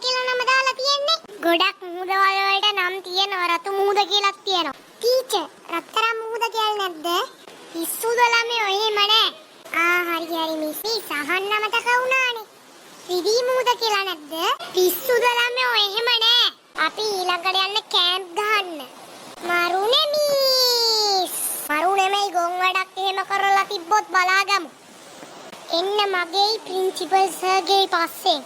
කියලා නම දාලා තියෙන්නේ. ගොඩක් මුහුද වලට නම් තියෙනවා. රතු මුහුද කියලාත් තියෙනවා. ටීචර් රත්තරන් මුහුද කියලා නැද්ද? පිස්සුද ළමයි එහෙම නෑ. හරි මිස්. සහන් නමතක වුණානේ. රිදී මුහුද කියලා නැද්ද? පිස්සුද ළමයි එහෙම නෑ. අපි ඊළඟට යන්න කැම්ප් ගහන්න. මරුනේ මිස්. මරුනේ මේ ගොන් වැඩක් එහෙම කරලා තිබ්බොත් බලාගමු. එන්න මගේ ප්‍රින්සිපල් සර්ගේ පස්සේ.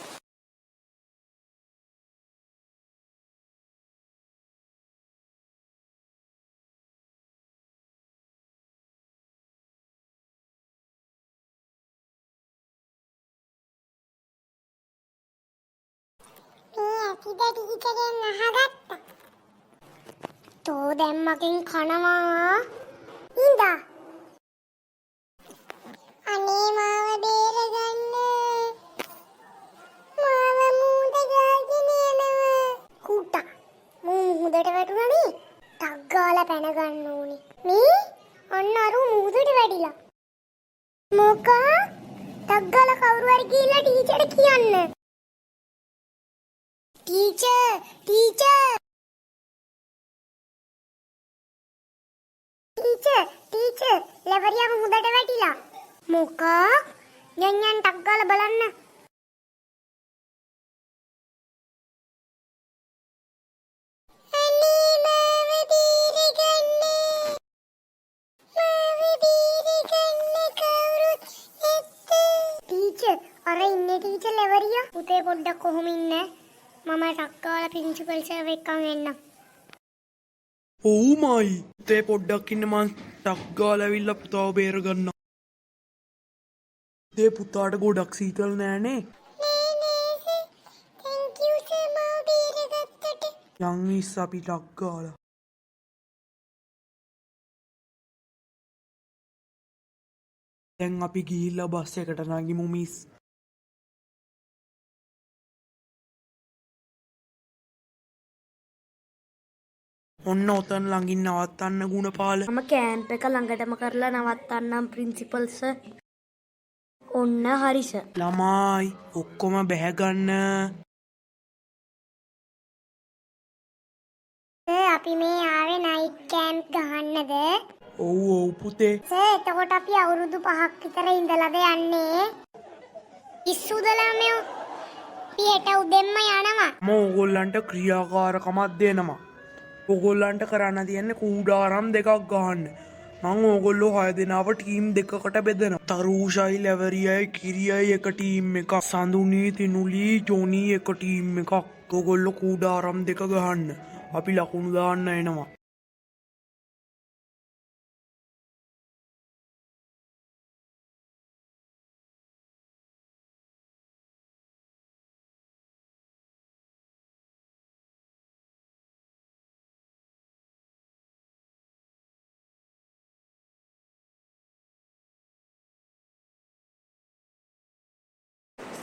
ඇතිද ටීචරෙන් අහගත්තා. තෝ දැන් මගෙන් කනවා. ඉඳා. අනේ මාව බේරගන්න. මාව මුහුද ගාගෙන යනවා. කුටා. මුහුදට වැටුණානේ. ටක් ගාලා පැන ගන්න ඕනේ. මේ අන්න අර මුහුදට වැටිලා. මොකා? ටක් ගාලා කවුරු හරි ගිහලා ටීචර්ට කියන්න. ටීචර් ලෙවරියා මුහුදට වැටිලා. මොකා? යන් ටක් ගාලා බලන්න. අනේ මාව බේරගන්න. කවුරුත් නැත්ද? ටීචර් අර ඉන්නේ ටීචර් ලෙවරියා. පුතේ පොඩ්ඩක් කොහොම ඉන්නේ? මම ටක් ගාලා ප්‍රින්සිපල් සර් එක්කන් එන්නම්. ඔව්මයි. පුතේ පොඩ්ඩක් ඉන්න මං ටක් ගාලා ඇවිල්ලා පුතාව බේරගන්න. පුතේ පුතාට ගොඩක් සීතල නෑනේ. නෑ. thank you සර් මාව බේරගත්තට. යන් මිස් අපි ටක් ගාලා. දැන් අපි ගිහිල්ලා බස් එකට නගිමු මිස්. ඔන්න ඔතන ළඟින් නවත්තන්න ගුණපාල. මම කෑම්ප් එක ළඟටම කරලා නවත්තන්නම් ප්‍රින්සිපල් සර්. ඔන්න හරි සර්. ළමයි ඔක්කොම බැහැගන්න. අපි මේ ආවේ නයිට් කැම්ප් ගහන්නද? ඔව් පුතේ. එතකොට අපි අවුරුදු 5ක් විතර ඉඳලාද යන්නේ? ඉස්සුද ළමයෝ. අපි හෙට උදෙන්ම යනවා. මම ඕගොල්ලන්ට ක්‍රියාකාරකමක් දෙනවා. ඕගොල්ලන්ට කරන්න තියන්නේ කූඩාරම් දෙකක් ගහන්න. මම ඕගොල්ලෝ 6 දෙනාව ටීම් දෙකකට බෙදනවා. තරුෂයි ලැවරියයි කිරියයි එක ටීම් එකක්. සඳුනි තිනුලි ජොනි එක ටීම් එකක්. ඕගොල්ලෝ කූඩාරම් දෙක ගහන්න. අපි ලකුණු දාන්න එනවා.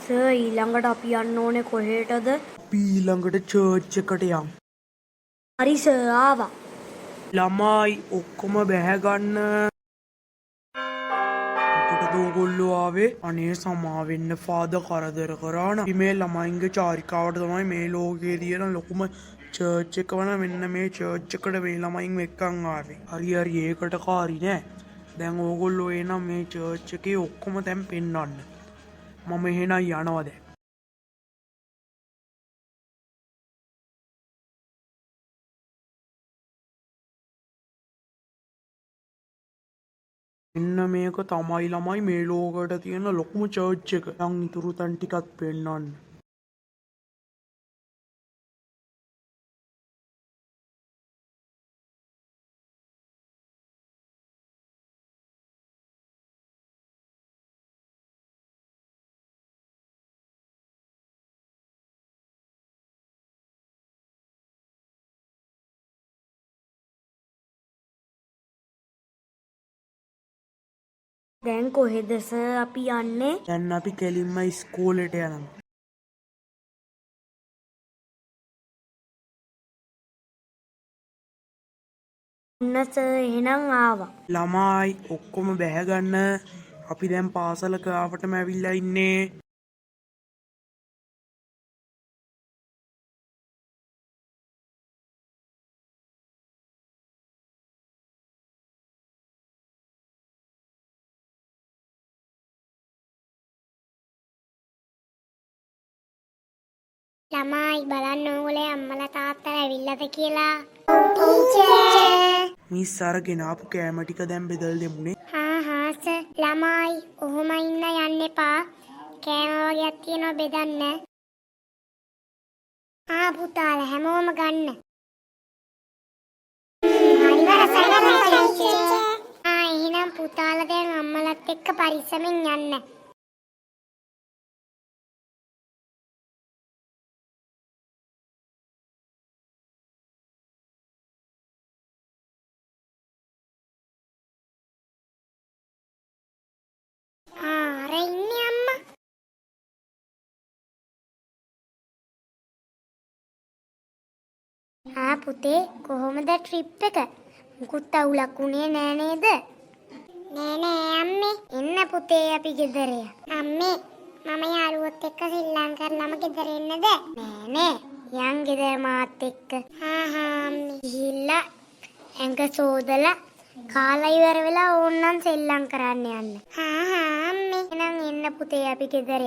සර් ඊළඟට අපි යන්න ඕනේ කොහෙටද? අපි ඊළඟට චර්ච් එකට යමු. හරි සර් ආවා. ළමයි ඔක්කොම බැහැගන්න. මොකටද ඕගොල්ලෝ ආවේ? අනේ සමා වෙන්න ෆාදර් කරදර කරා නම්. අපි මේ ළමයින්ගේ චාරිකාවට තමයි මේ ලෝකයේ තියෙන ලොකුම චර්ච් එක වන මෙන්න මේ චර්ච් එකට මේ ළමයින් එක්කන් ආවේ. හරි ඒකට කාරි නෑ. දැන් ඕගොල්ලෝ එනම් මේ චර්ච් එකේ ඔක්කොම තැන් පෙන්වන්න. මම එහෙනම් යනවා දැන්. එන්න මේක තමයි ළමයි මේ ලෝකයට තියෙන ලොකුම චර්ච් එක. දැන් ඉතුරු තැන් ටිකක් පෙන්වන්න. දැන් කොහෙද සර් අපි යන්නේ? දැන් අපි කෙලින්ම ඉස්කෝලේට යනවා. ඔන්න සර් එහෙනම් ආවා. ළමයි ඔක්කොම බැහැගන්න. අපි දැන් පාසල ගාවටම ඇවිල්ලා ඉන්නේ. ළමයි බලන්න ඕගොල්ලෝ අම්මලා තාත්තලා ඇවිල්ලාද කියලා. ටීචර්. මිස් අර ගෙනාපු කෑම ටික දැන් බෙදලා දෙමුනේ. හා සර්. ළමයි ඔහොම ඉන්න යන්න එපා. කෑම වගේක් තියෙනවා බෙදන්න. පුතාලා හැමෝම ගන්න. එහෙනම් පුතාලා දැන් අම්මලත් එක්ක පරිස්සමෙන් යන්න. අර ඉන්නේ අම්මා. පුතේ කොහොමද ට්‍රිප් එක? මුකුත් අවුලක් උනේ නෑ නේද? නෑ අම්මේ. එන්න පුතේ අපි ගෙදර අම්මේ මම යාළුවොත් එක්ක ශ්‍රී ලංකාවටම ගෙදර එන්නද? නෑ යන් ගෙදර මාත් එක්ක. අම්මේ. ගිහිල්ලා ඇඟ සෝදලා කාලා ඉවර වෙලා ඕන්නම් සෙල්ලම් කරන්න යන්න. අම්මේ. එහෙනම් එන්න පුතේ අපි ගෙදර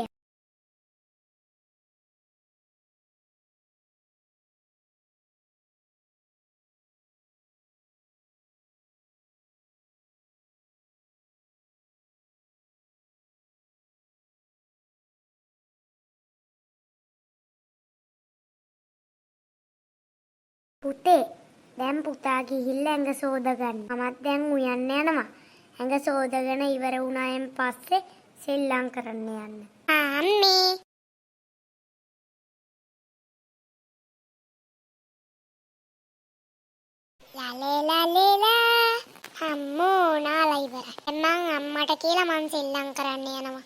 පුතේ දැන් පුතා ගිහිල්ලා ඇඟ සෝද ගන්න. මමත් දැන් උයන්න යනවා. ඇඟ සෝදගෙන ඉවර වුණායින් පස්සේ සෙල්ලම් කරන්න යන්න. අම්මේ. ලාලේලා අම්මෝ නාලා ඉවරයි. මං අම්මට කියලා මං සෙල්ලම් කරන්න යනවා.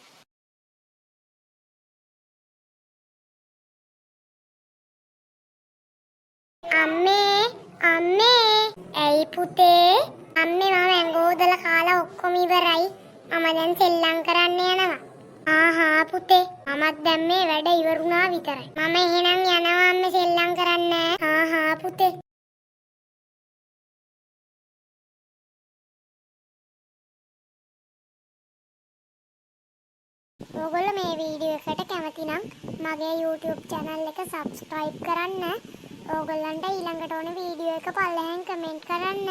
අම්මේ ඇයි පුතේ? අම්මේ මම ඇඟෝදලා කාලා ඔක්කොම ඉවරයි. මම දැන් සෙල්ලම් කරන්න යනවා. පුතේ මමත් දැන් මේ වැඩ ඉවරුණා විතරයි. මම එහෙනම් යනවා අම්මේ සෙල්ලම් කරන්න. පුතේ. ඔයගොල්ලෝ මේ වීඩියෝ එකට කැමති නම් මගේ YouTube channel එක subscribe කරන්න. ඕගොල්ලන්ට ඊළඟට ඕන වීඩියෝ එක පල්ලෙහෙන් කමෙන්ට් කරන්න.